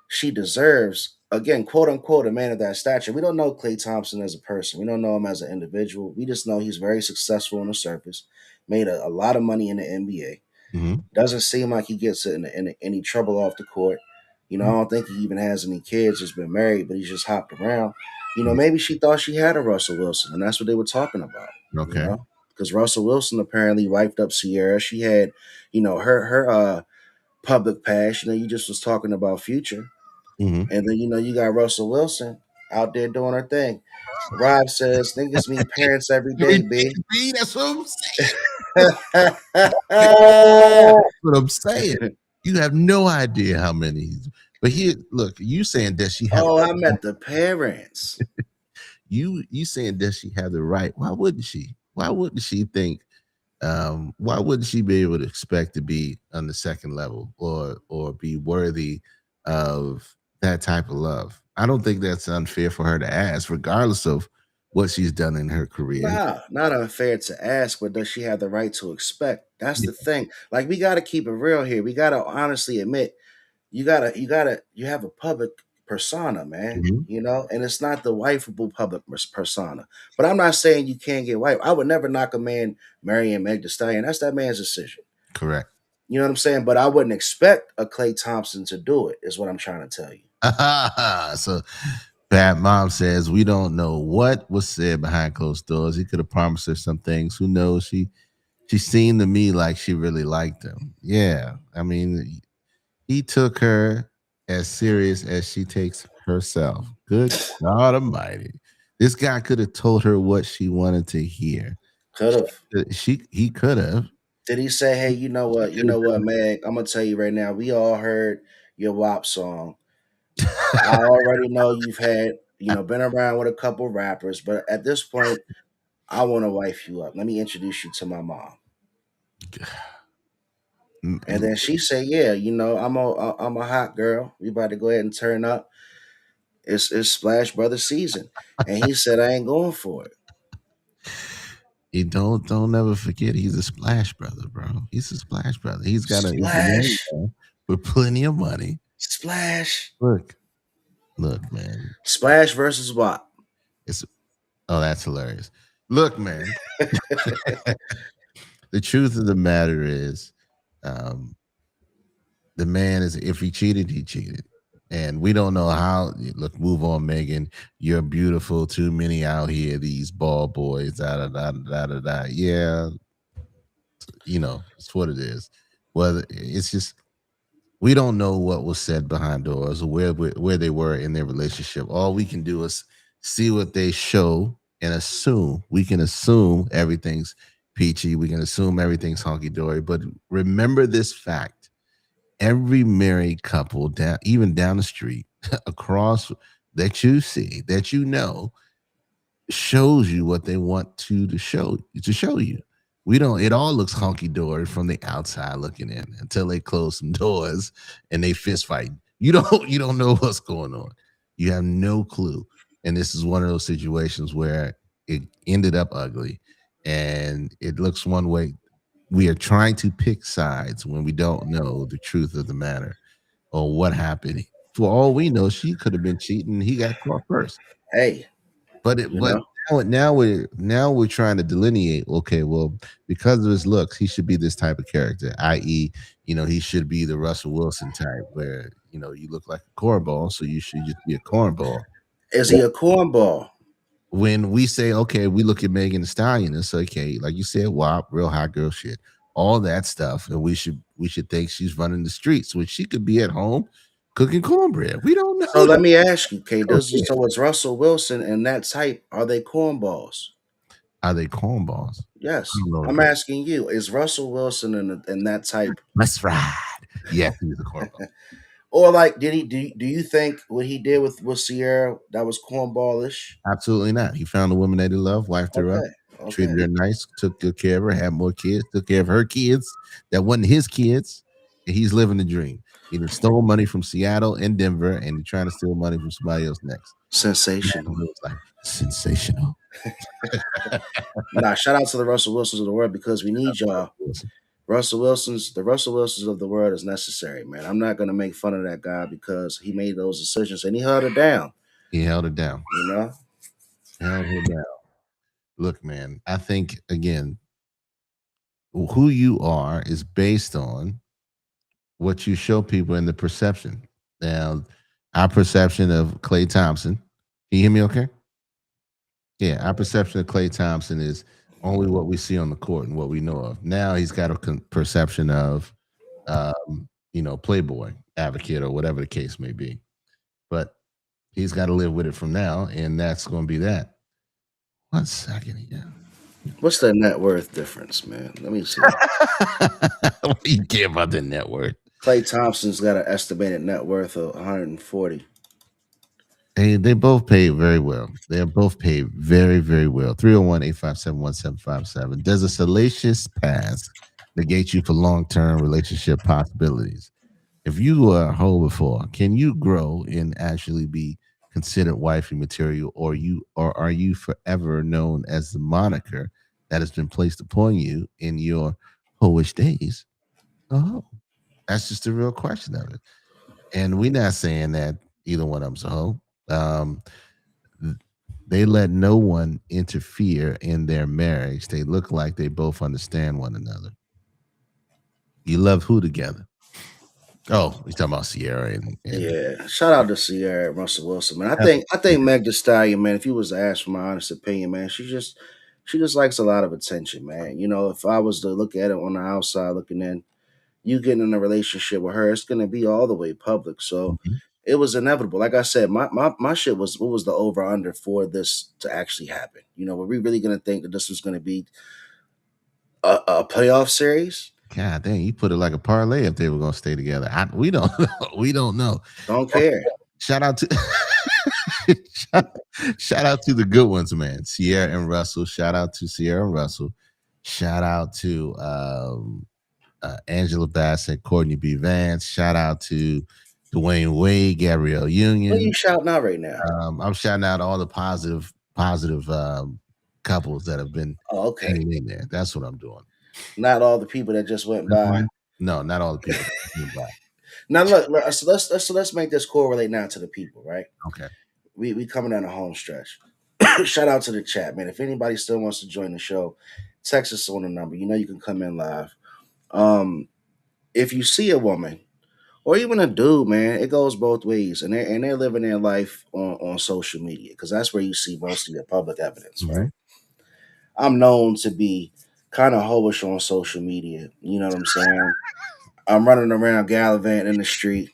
she deserves, again, quote unquote, a man of that stature? We don't know Clay Thompson as a person. We don't know him as an individual. We just know he's very successful on the surface, made a lot of money in the NBA. mhm, Doesn't seem like he gets in any trouble off the court. I don't think he even has any kids. He's been married, but he's just hopped around. mhm, Maybe she thought she had a Russell Wilson, and that's what they were talking about. You okay. know, because Russell Wilson apparently wiped up Sierra. She had, her public past. You just was talking about Future, Mhm. and then you got Russell Wilson out there doing her thing. Rob says niggas meet parents every Every day, day, b. B, that's what I'm saying. Oh, That's what I'm saying. You have no idea how many but here, look, you saying that she have I met the parents. you saying does she have the right? Why wouldn't she? Why wouldn't she think why wouldn't she be able to expect to be on the second level or be worthy of that type of love? I don't think that's unfair for her to ask, regardless of what she's done in her career. Nah, not unfair to ask, but does she have the right to expect? That's Yeah. the thing. Like we gotta keep it real here. We gotta honestly admit you have a public persona, man. Mhm. And it's not the wifeable public persona. But I'm not saying you can't get wife. I would never knock a man marrying Meg Thee Stallion. That's that man's decision. Correct. You know what I'm saying? But I wouldn't expect a Clay Thompson to do it, is what I'm trying to tell you. So Bad Mom says we don't know what was said behind closed doors. He could have promised her some things. Who knows? She seemed to me like she really liked him. Yeah. I mean, he took her as serious as she takes herself. Good God Almighty. This guy could have told her what she wanted to hear. Could have. He could have. Did he say, hey, you know She what? You could know have what, Meg? I'm gonna tell you right now, we all heard your WAP song. I already know you've had, been around with a couple rappers, but at this point, I want to wife you up. Let me introduce you to my mom. And then she said, "Yeah, I'm a hot girl. We about to go ahead and turn up. It's Splash Brothers season." And he said, "I ain't going for it." He don't never forget he's a splash brother, bro. He's a splash brother. He's a young Splash, man with plenty of money. splash, Look, look, man. splash versus WAP. It's oh, that's hilarious. Look, man. The truth of the matter is, um, the man is if he cheated, he cheated. And we don't know how look, move on, Megan. You're beautiful. Too many out here, these ball boys, da da da da da da. Yeah, it's what it is. Whether it's just we don't know what was said behind doors or where they were in their relationship. All we can do is see what they show and assume. We can assume everything's peachy. We can assume everything's honky dory. But remember this fact: every married couple down, even down the street, across that you see, that you know, shows you what they want to show you. We don't. It all looks honky dory from the outside looking in until they close some doors and they fist fight. You don't. You don't know what's going on. You have no clue. And this is one of those situations where it ended up ugly and it looks one way. We are trying to pick sides when we don't know the truth of the matter or what happened. For all we know, she could have been cheating and he got caught first. Hey, But you know. now we're trying to delineate. Okay, well, because of his looks, he should be this type of character, i.e., he should be the Russell Wilson type, where you look like a cornball, so you should just be a cornball. Is he Or a cornball? when we say, okay, we look at Megan Thee Stallion, it's okay, like you said, WAP, real hot girl shit, all that stuff, and we should think she's running the streets when she could be at home cooking cornbread. We don't So know let that. me ask you, Kay, Oh, does yeah. so is Russell Wilson and that type, are they cornballs? Are they cornballs? I Yes. don't know what a I'm corn. asking you, is Russell Wilson and that type, Let's ride. Yes, he's a cornball. or like did he do you think what he did with Sierra that was cornballish? Absolutely not. He found a woman that he loved, wifed her up, Okay. Okay. treated her nice, took good care of her, had more kids, took care of her kids that wasn't his kids, and he's living the dream. He done stole money from Seattle and Denver, and he's trying to steal money from somebody else next. Man, Sensational. it was like sensational. Nah, shout out to the Russell Wilsons of the world because we need y'all. The Russell Wilsons of the world is necessary, man. I'm not gonna make fun of that guy because he made those decisions and he held it down, He held it down. you know? Held her down. Look, man, I think again, who you are is based on what you show people in the perception. Now, our perception of Clay Thompson. Can you hear me okay? Yeah, our perception of Clay Thompson is only what we see on the court and what we know of. Now he's got a perception of, Playboy advocate or whatever the case may be. But he's got to live with it from now, and that's going to be that. 1 second here. What's the net worth difference, man? Let me see. What do you care about the net worth? Clay Thompson's got an estimated net worth of 140. They both pay very well. They're both paid very, very well. 301-857-1757. Does a salacious past negate you for long-term relationship possibilities? If you were a hoe before, can you grow and actually be considered wifey material, or are you forever known as the moniker that has been placed upon you in your hoish days? Oh, that's just the real question of it. And we're not saying that either one of them's a hoe. Um, th- they let no one interfere in their marriage. They look like they both understand one another. You love who together? Oh, you're talking about Sierra and Yeah, shout out to Sierra and Russell Wilson, man. I that's think I think Meg Thee Stallion, man. If you was to ask for my honest opinion, man, she just likes a lot of attention, man. You know, if I was to look at it on the outside looking in, you getting in a relationship with her, it's gonna be all the way public. So Mhm. it was inevitable. Like I said, my shit was what was the over under for this to actually happen. You know, were we really gonna think that this was gonna be a playoff series? God dang, you put it like a parlay if they were gonna stay together. We don't know. We don't know. Don't care. Shout out to shout, shout out to the good ones, man. Sierra and Russell. Shout out to Sierra and Russell. Shout out to Angela Bassett, Courtney B. Vance. Shout out to Dwayne Wade, Gabrielle What are Union. you shouting out right now? I'm shouting out all the positive couples that have been Oh, okay. hanging in there. That's what I'm doing. Not all the people that just went That's by. why. No, not all the people. That Now look, so let's make this correlate now to the people, right? okay. We coming down the home stretch. Shout out to the chat, man. If anybody still wants to join the show, text us on the number. You know you can come in live. Um, if you see a woman or even a dude, man, it goes both ways, and they're living their life on social media because that's where you see most of your public evidence, right? Mhm. I'm known to be kind of hoish on social media. You know what I'm saying? I'm running around gallivanting in the street.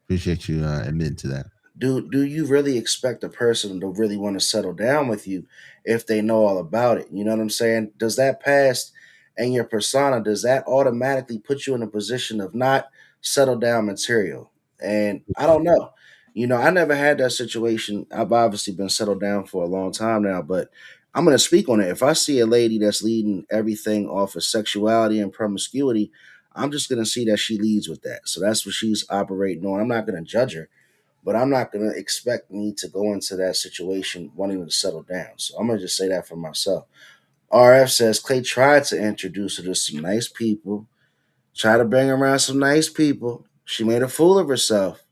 Appreciate you admitting to that. Do you really expect a person to really want to settle down with you if they know all about it? You know what I'm saying? Does that past and your persona, does that automatically put you in a position of not settle down material? And I don't know. You know, I never had that situation. I've obviously been settled down for a long time now, but I'm going to speak on it. If I see a lady that's leading everything off of sexuality and promiscuity, I'm just going to see that she leads with that. So that's what she's operating on. I'm not going to judge her, but I'm not gonna expect me to go into that situation wanting to settle down. So I'm gonna just say that for myself. RF says Clay tried to introduce her to some nice people, try to bring around some nice people. She made a fool of herself.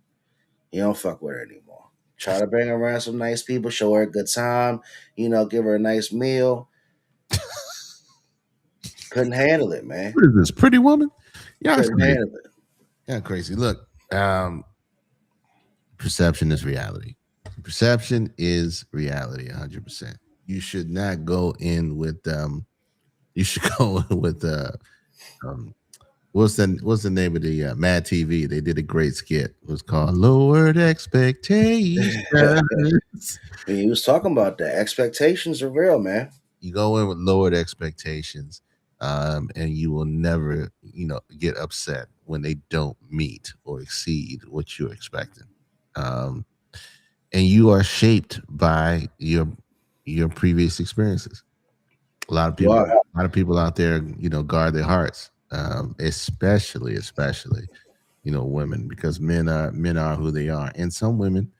He don't fuck with her anymore. Try to bring her around some nice people, show her a good time, give her a nice meal. Couldn't handle it, man. What is this? Pretty woman? Y'all Couldn't crazy. handle it. Yeah, crazy. Look, perception is reality. Perception is reality, 100%. You should not go in with you should go in with um what's the name of the Mad TV? They did a great skit. It was called Lowered Expectations. He was talking about that. Expectations are real, man. You go in with lowered expectations, and you will never, get upset when they don't meet or exceed what you're expecting. Um, and you are shaped by your previous experiences. A lot of You people, are. a lot of people out there, guard their hearts, especially, women, because men are who they are, and some women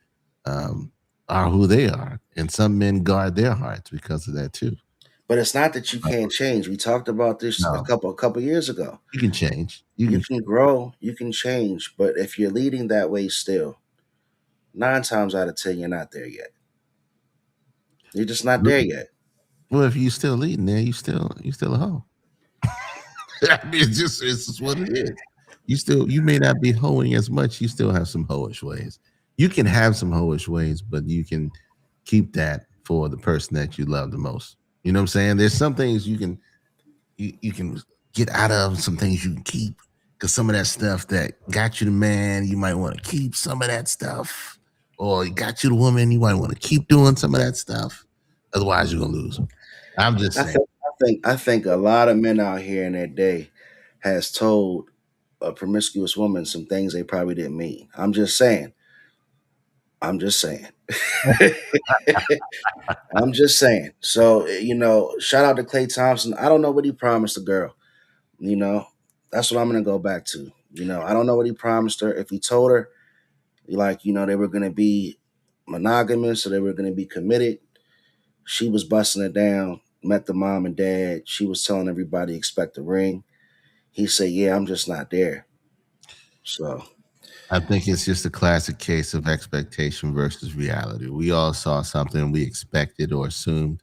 um, are who they are, and some men guard their hearts because of that too. But it's not that you can't change. We talked about this a No, couple years ago. you can change. You You can can change. grow, you can change, but if you're leading that way still, 9 times out of 10, you're not there yet. You're just not there yet. Well, if you still leading there, you still a hoe. I mean, it's just what it is. You may not be hoeing as much. You still have some hoish ways. You can have some hoish ways, but you can keep that for the person that you love the most. You know what I'm saying? There's some things you can get out of, some things you can keep. Because some of that stuff that got you the man, you might want to keep some of that stuff. Or you got you the woman, you might want to keep doing some of that stuff. Otherwise, you're gonna lose them. I'm just I saying. think a lot of men out here in their day has told a promiscuous woman some things they probably didn't mean. I'm just saying. I'm just saying. I'm just saying. So, shout out to Clay Thompson. I don't know what he promised the girl. You know, that's what I'm gonna go back to. I don't know what he promised her. If he told her, like, they were gonna be monogamous or they were gonna be committed, she was busting it down, met the mom and dad. She was telling everybody expect a ring. He said, yeah, I'm just not there. So I think it's just a classic case of expectation versus reality. We all saw something we expected or assumed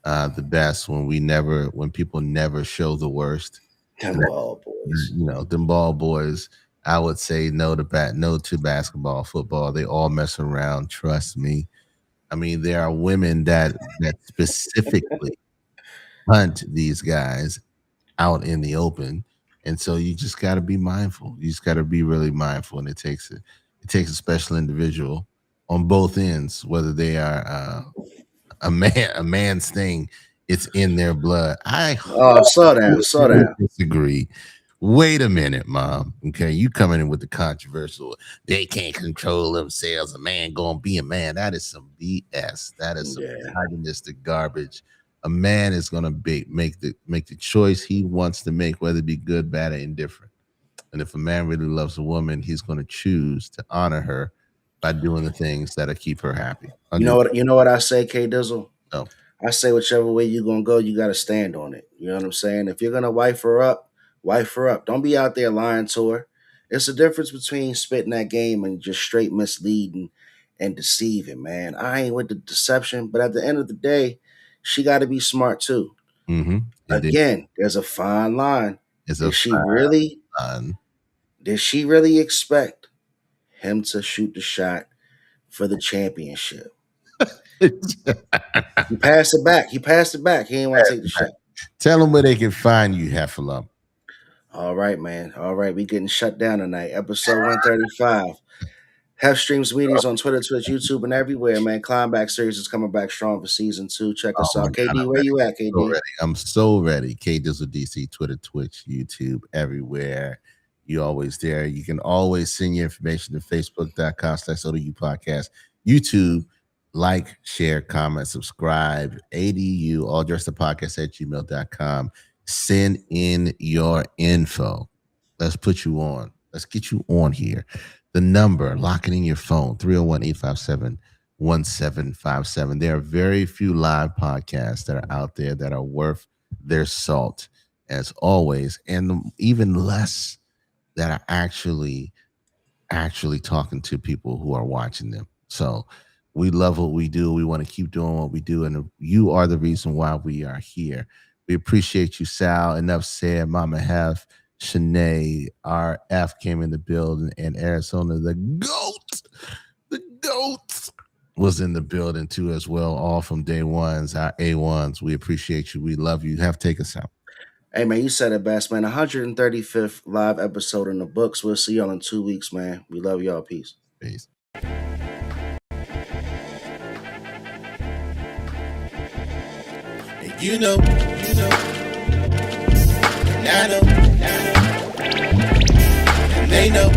the best when people never show the worst. them And that, ball boys. them ball boys, I would say no to basketball, football. They all mess around. Trust me. I mean, there are women that specifically hunt these guys out in the open, and so you just got to be mindful. You just got to be really mindful, and it takes a special individual on both ends, whether they are a man's thing. It's in their blood. I Oh, slow down, slow wholeheartedly down. disagree. Wait a minute, mom. Okay, you coming in with the controversial. They can't control themselves. A man gonna be a man. That is some BS. That is some Yeah. misogynistic garbage. A man is gonna make the choice he wants to make, whether it be good, bad, or indifferent. And if a man really loves a woman, he's gonna choose to honor her by doing the things that'll keep her happy. You know what I say, K Dizzle? No. I say whichever way you're gonna go, you gotta stand on it. You know what I'm saying? If you're gonna wife her up, wife her up. Don't be out there lying to her. It's a difference between spitting that game and just straight misleading and deceiving, man. I ain't with the deception, but at the end of the day, she gotta be smart too. Mm-hmm. And then Again, there's a fine line. it's a Did she really fun. did she really expect him to shoot the shot for the championship? He passed it back. He passed it back. He didn't want to take the shot. Tell them where they can find you, Heffalump. All right, man. All right, we getting shut down tonight. Episode 135. Have streams meetings on Twitter, Twitch, YouTube, and everywhere, man. Climbback series is coming back strong for season 2. Check Oh us my out. God, KD, where you at, so KD? ready. I'm so ready. K Dizzle DC, Twitter, Twitch, YouTube, everywhere. You always there. You can always send your information to facebook.com/ODU podcast. YouTube, like, share, comment, subscribe. ADU, all dressed up podcast at gmail.com. Send in your info. Let's put you on. Let's get you on here. The number, lock it in your phone, 301-857-1757. There are very few live podcasts that are out there that are worth their salt, as always, and even less that are actually talking to people who are watching them. So we love what we do. We want to keep doing what we do. And you are the reason why we are here. We appreciate you, Sal. Enough said. Mama Hef, Shanae, RF came in the building, and Arizona, the GOAT was in the building too as well. All from day ones, our A1s. We appreciate you. We love you. Have take us out. Hey man, you said it best, man. 135th live episode in the books. We'll see y'all in 2 weeks, man. We love y'all. Peace. Peace. You know, and I know, and they know.